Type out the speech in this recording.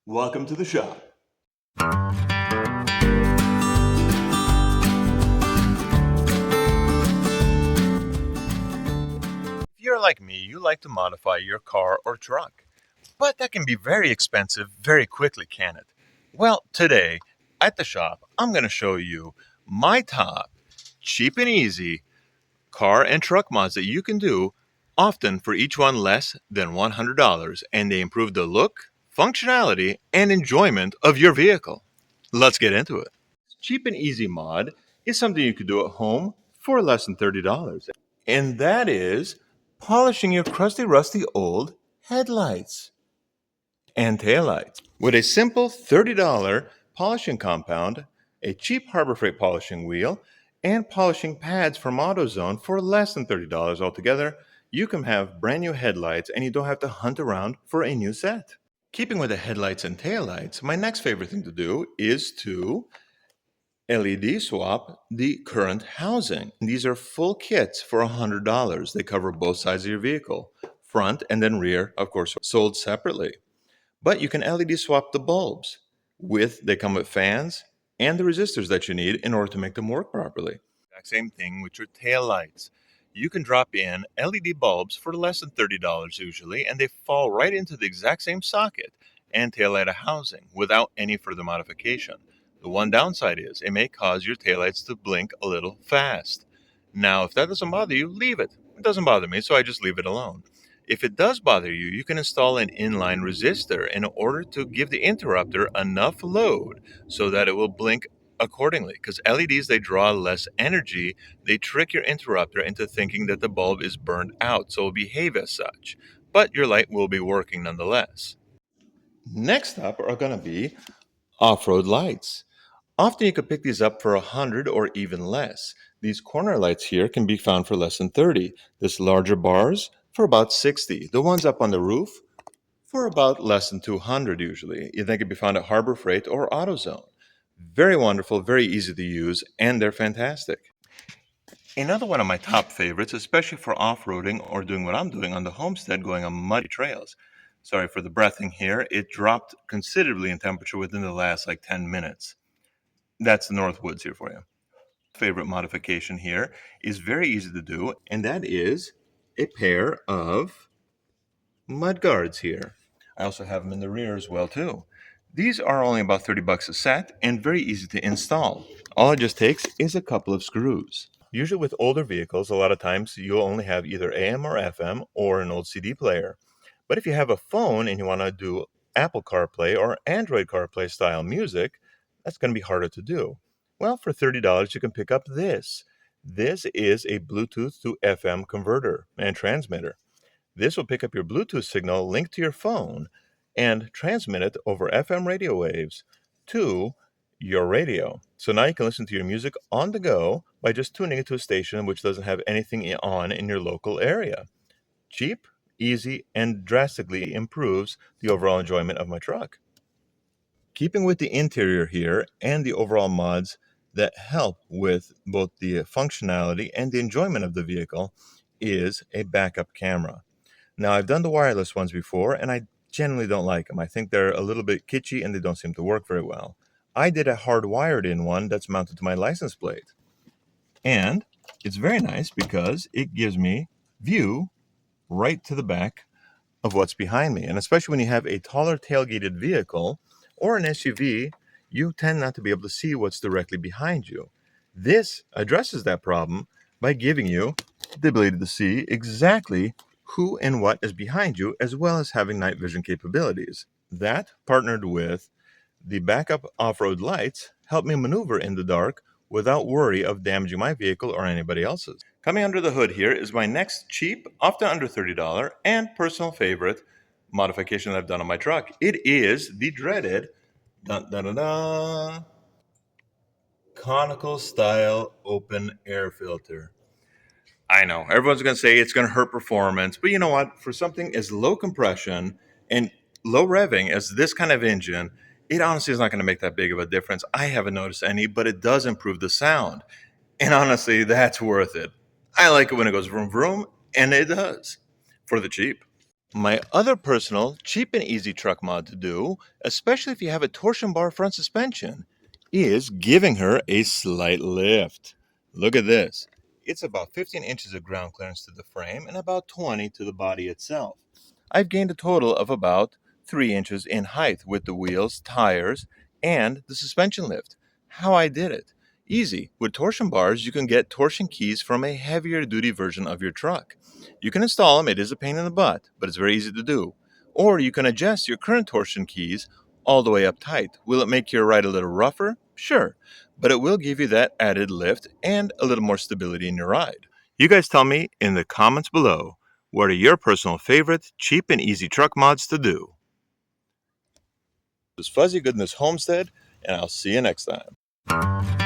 Welcome to the shop. If you're like me, you like to modify your car or truck. But that can be very expensive very quickly, can it? Well, today at the shop, I'm going to show you my top cheap and easy car and truck mods that you can do, often for each one less than $100, and they improve the look, functionality, and enjoyment of your vehicle. Let's get into it. Cheap and easy mod is something you could do at home for less than $30, and that is polishing your crusty, rusty old headlights and taillights. With a simple $30 polishing compound, a cheap Harbor Freight polishing wheel, and polishing pads from AutoZone for less than $30 altogether, you can have brand new headlights and you don't have to hunt around for a new set. Keeping with the headlights and taillights, my next favorite thing to do is to LED swap the current housing. These are full kits for $100. They cover both sides of your vehicle, front and then rear, of course, sold separately. But you can LED swap the bulbs. They come with fans and the resistors that you need in order to make them work properly. Exact same thing with your tail lights. You can drop in LED bulbs for less than $30 usually, and they fall right into the exact same socket and taillight housing without any further modification. The one downside is it may cause your taillights to blink a little fast. Now, if that doesn't bother you, leave it. It doesn't bother me, so I just leave it alone. If it does bother you, you can install an inline resistor in order to give the interrupter enough load so that it will blink accordingly. Because LEDs, they draw less energy. They trick your interrupter into thinking that the bulb is burned out, so it will behave as such. But your light will be working nonetheless. Next up are going to be off-road lights. Often you could pick these up for 100 or even less. These corner lights here can be found for less than 30. This larger bars for about 60. The ones up on the roof for about less than 200 usually. They can be found at Harbor Freight or AutoZone. Very wonderful, very easy to use, and they're fantastic. Another one of my top favorites, especially for off-roading or doing what I'm doing on the homestead, going on muddy trails. Sorry for the breathing here. It dropped considerably in temperature within the last 10 minutes. That's the North Woods here for you. Favorite modification here is very easy to do, and that is a pair of mud guards here. I also have them in the rear as well too. These are only about $30 a set and very easy to install. All it just takes is a couple of screws. Usually with older vehicles, a lot of times you'll only have either AM or FM or an old CD player. But if you have a phone and you want to do Apple CarPlay or Android CarPlay style music, that's going to be harder to do. Well, for $30, you can pick up this. This is a Bluetooth to FM converter and transmitter. This will pick up your Bluetooth signal linked to your phone and transmit it over FM radio waves to your radio. So now you can listen to your music on the go by just tuning it to a station which doesn't have anything on in your local area. Cheap, easy, and drastically improves the overall enjoyment of my truck. Keeping with the interior here and the overall mods that help with both the functionality and the enjoyment of the vehicle is a backup camera. Now, I've done the wireless ones before, and I generally don't like them. I think they're a little bit kitschy and they don't seem to work very well. I did a hardwired in one that's mounted to my license plate. And it's very nice because it gives me view right to the back of what's behind me. And especially when you have a taller tailgated vehicle or an SUV, you tend not to be able to see what's directly behind you. This addresses that problem by giving you the ability to see exactly who and what is behind you, as well as having night vision capabilities. That, partnered with the backup off-road lights, help me maneuver in the dark without worry of damaging my vehicle or anybody else's. Coming under the hood here is my next cheap, often under $30, and personal favorite modification that I've done on my truck. It is the dreaded conical style open air filter. I know everyone's going to say it's going to hurt performance, but you know what? For something as low compression and low revving as this kind of engine, it honestly is not going to make that big of a difference. I haven't noticed any, but it does improve the sound. And honestly, that's worth it. I like it when it goes vroom vroom, and it does for the cheap. My other personal, cheap and easy truck mod to do, especially if you have a torsion bar front suspension, is giving her a slight lift. Look at this. It's about 15 inches of ground clearance to the frame and about 20 to the body itself. I've gained a total of about 3 inches in height with the wheels, tires, and the suspension lift. How I did it? Easy. With torsion bars, you can get torsion keys from a heavier duty version of your truck. You can install them, it is a pain in the butt, but it's very easy to do. Or you can adjust your current torsion keys all the way up tight. Will it make your ride a little rougher? Sure, but it will give you that added lift and a little more stability in your ride. You guys tell me in the comments below, what are your personal favorite cheap and easy truck mods to do? This is Fuzzy Goodness Homestead, and I'll see you next time.